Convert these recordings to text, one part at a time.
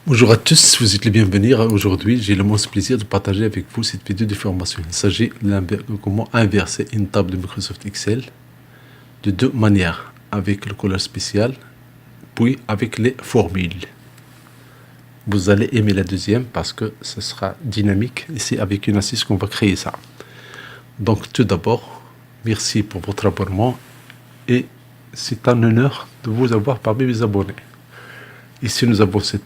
Bonjour à tous, vous êtes les bienvenus. Aujourd'hui, j'ai l'immense plaisir de partager avec vous cette vidéo de formation. Il s'agit de comment inverser une table de Microsoft Excel de deux manières, avec le collage spécial, puis avec les formules. Vous allez aimer la deuxième parce que ce sera dynamique et c'est avec une assise qu'on va créer ça. Donc tout d'abord, merci pour votre abonnement et c'est un honneur de vous avoir parmi mes abonnés. Ici, nous avons ce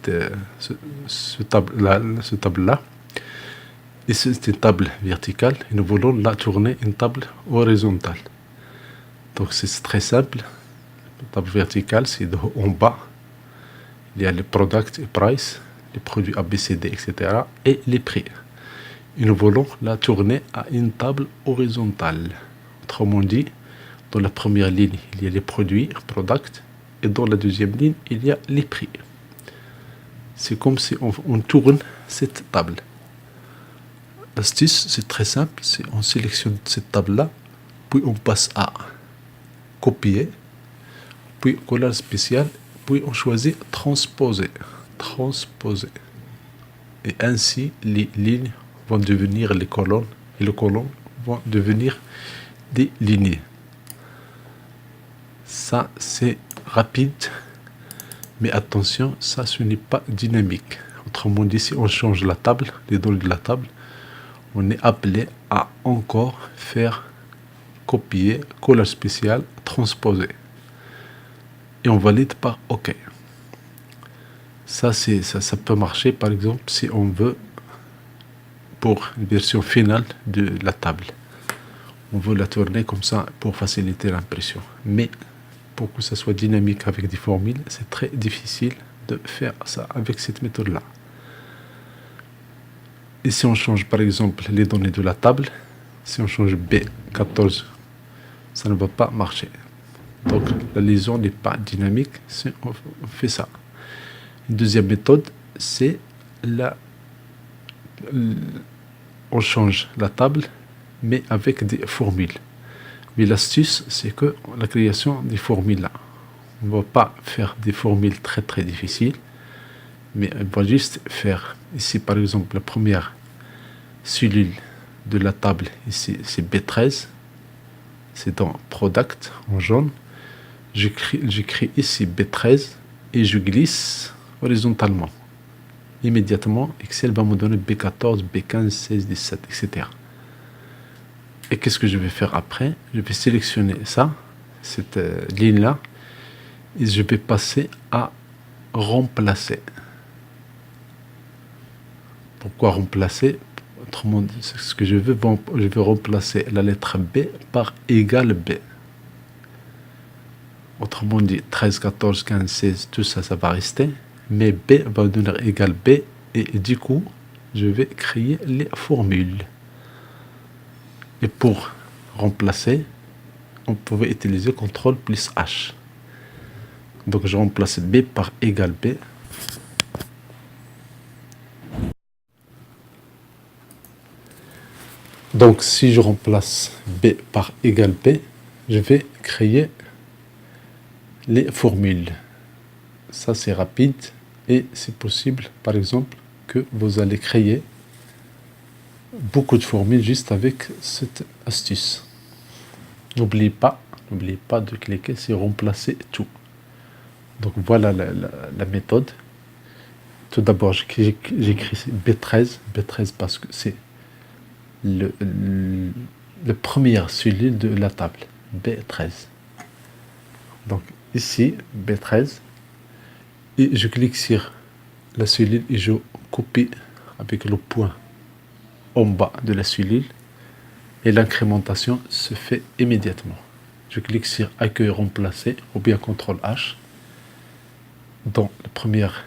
table-là. Et c'est une table verticale. Et nous voulons la tourner une table horizontale. Donc, c'est très simple. La table verticale, c'est de haut en bas. Il y a les product et price, les produits ABCD, etc. et les prix. Et nous voulons la tourner à une table horizontale. Autrement dit, dans la première ligne, il y a les produits, product. Et dans la deuxième ligne, il y a les prix. C'est comme si on tourne cette table. L'astuce, c'est très simple. C'est on sélectionne cette table-là, puis on passe à copier, puis collage spécial, puis on choisit transposer. Transposer. Et ainsi, les lignes vont devenir les colonnes, et les colonnes vont devenir des lignées. Ça, c'est rapide. Mais attention, ça, ce n'est pas dynamique. Autrement dit, si on change la table, les données de la table, on est appelé à encore faire copier, collage spécial, transposer. Et on valide par OK. Ça peut marcher, par exemple, si on veut, pour une version finale de la table. On veut la tourner comme ça pour faciliter l'impression. Mais pour que ça soit dynamique avec des formules, c'est très difficile de faire ça avec cette méthode-là. Et si on change par exemple les données de la table, si on change B14, ça ne va pas marcher. Donc la liaison n'est pas dynamique si on fait ça. Une deuxième méthode, c'est on change la table, mais avec des formules. Mais l'astuce, c'est que la création des formules là, on ne va pas faire des formules très très difficiles, mais on va juste faire ici par exemple la première cellule de la table, ici c'est B13, c'est dans Product en jaune. J'écris ici B13 et je glisse horizontalement. Immédiatement, Excel va me donner B14, B15, 16, 17, etc. Et qu'est-ce que je vais faire après? Je vais sélectionner ça, cette ligne-là, et je vais passer à remplacer. Pourquoi remplacer? Autrement dit, ce que je veux remplacer la lettre B par égale B. Autrement dit, 13, 14, 15, 16, tout ça, ça va rester. Mais B va donner égal B, et du coup, je vais créer les formules. Et pour remplacer, on pouvait utiliser CTRL plus H. Donc je remplace B par égal B. Donc si je remplace B par égal B, je vais créer les formules. Ça c'est rapide et c'est possible par exemple que vous allez créer beaucoup de formules juste avec cette astuce. N'oubliez pas de cliquer sur remplacer tout. Donc voilà la méthode. Tout d'abord, j'écris B13 parce que c'est le première cellule de la table, B13. Donc ici, B13, et je clique sur la cellule et je copie avec le point en bas de la cellule et l'incrémentation se fait immédiatement. Je clique sur accueil remplacer ou bien CTRL H. Dans la première,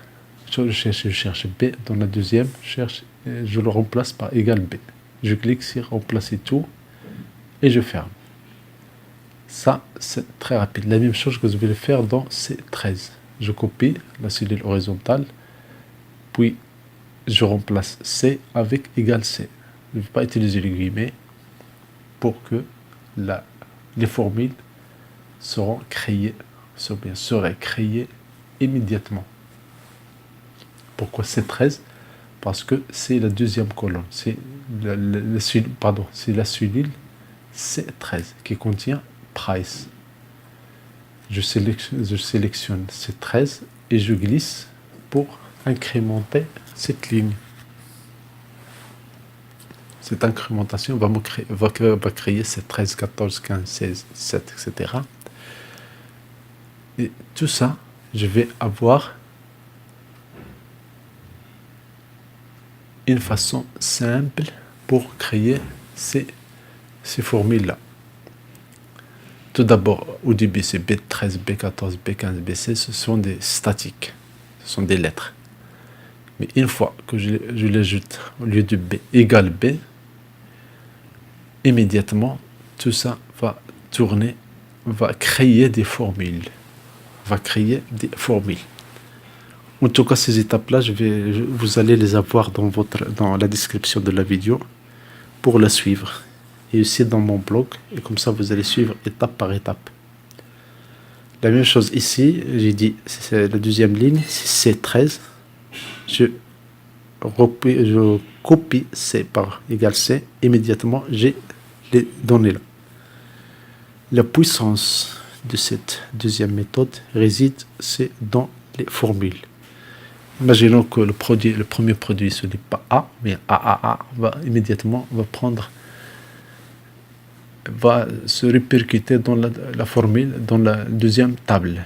je cherche B. Dans la deuxième, je le remplace par égal B. Je clique sur remplacer tout et je ferme. Ça, c'est très rapide. La même chose que je vais le faire dans C13. Je copie la cellule horizontale, puis je remplace C avec égal C. Je ne vais pas utiliser les guillemets pour que les formules seraient créées immédiatement. Pourquoi C13? Parce que c'est la deuxième colonne. C'est c'est la cellule C13 qui contient price. Je sélectionne C13 et je glisse pour incrémenter cette ligne. Cette incrémentation va créer C13, 14, 15, 16, 17, etc. Et tout ça, je vais avoir une façon simple pour créer ces formules-là. Tout d'abord, au début, c'est B13, B14, B15, B16, ce sont des statiques, ce sont des lettres. Mais une fois que je l'ajoute au lieu de B égale B, immédiatement, tout ça va tourner, va créer des formules. En tout cas, ces étapes-là, vous allez les avoir dans la description de la vidéo pour la suivre. Et aussi dans mon blog. Et comme ça, vous allez suivre étape par étape. La même chose ici, j'ai dit, c'est la deuxième ligne, c'est C13. Je copie C par égal C. Immédiatement, j'ai les données là. La puissance de cette deuxième méthode réside dans les formules. Imaginons que le premier produit, ce n'est pas A, mais AAA va se répercuter dans la formule, dans la deuxième table.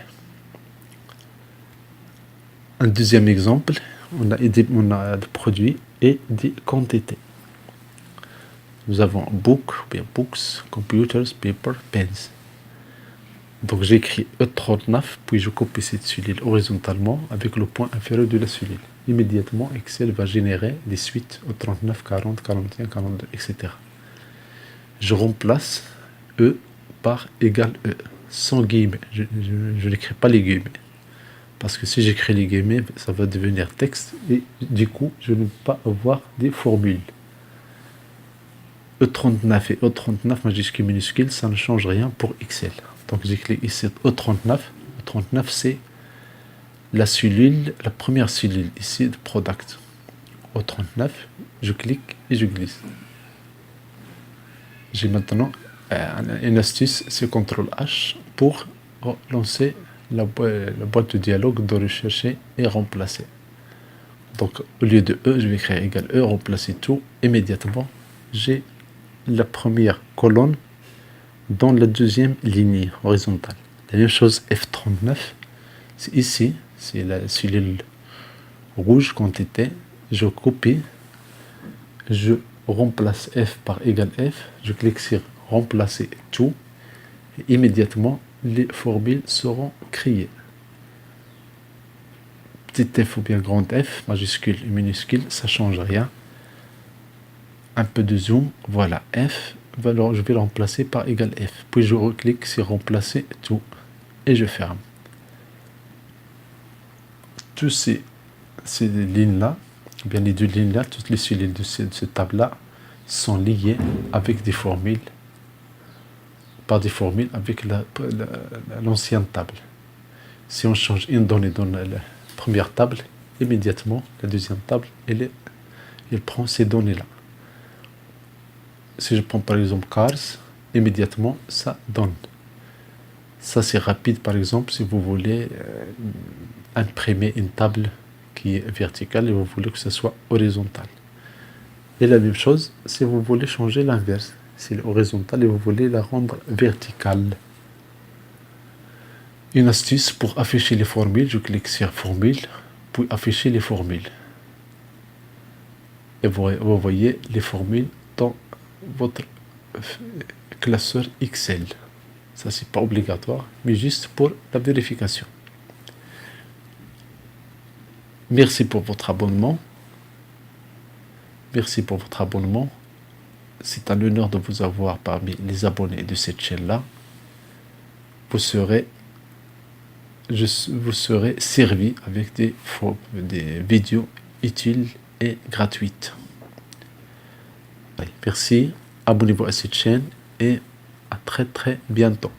Un deuxième exemple, on a des produits et des quantités. Nous avons book, books, computers, paper, pens. Donc j'écris E39, puis je copie cette cellule horizontalement avec le point inférieur de la cellule. Immédiatement, Excel va générer des suites E39, 40, 41, 42, etc. Je remplace E par égal E, sans guillemets. Je n'écris pas les guillemets. Parce que si j'écris les guillemets, ça va devenir texte et du coup, je ne vais pas avoir des formules. E39 et E39 majuscule minuscule, ça ne change rien pour Excel. Donc j'ai cliqué ici E39. E39, c'est la première cellule ici de product. E39, je clique et je glisse. J'ai maintenant une astuce, c'est CTRL-H pour lancer la boîte de dialogue de rechercher et remplacer. Donc au lieu de E, je vais écrire égal E, remplacer tout. Immédiatement, j'ai la première colonne dans la deuxième ligne horizontale. La même chose F39, c'est ici, c'est la cellule rouge quantité. Je copie, je remplace F par égal F, je clique sur remplacer tout, et immédiatement les formules seront créées. Petit f ou bien grand F, majuscule et minuscule, ça ne change rien. Un peu de zoom, voilà, F, je vais le remplacer par égal F. Puis je reclique sur remplacer tout et je ferme. Toutes ces lignes-là, bien les deux lignes-là, toutes les cellules de cette table-là sont liées avec des formules, par des formules avec l'ancienne table. Si on change une donnée dans la première table, immédiatement, la deuxième table, elle prend ces données-là. Si je prends par exemple cars, immédiatement, ça donne. Ça, c'est rapide, par exemple, si vous voulez imprimer une table qui est verticale et vous voulez que ce soit horizontal. Et la même chose, si vous voulez changer l'inverse, c'est horizontal et vous voulez la rendre verticale. Une astuce pour afficher les formules, je clique sur formule, puis afficher les formules. Et vous voyez les formules dans votre classeur Excel. Ça, c'est pas obligatoire, mais juste pour la vérification. Merci pour votre abonnement. Merci pour votre abonnement. C'est un honneur de vous avoir parmi les abonnés de cette chaîne-là. Vous serez servi avec des vidéos utiles et gratuites. Merci, abonnez-vous à cette chaîne et à très très bientôt.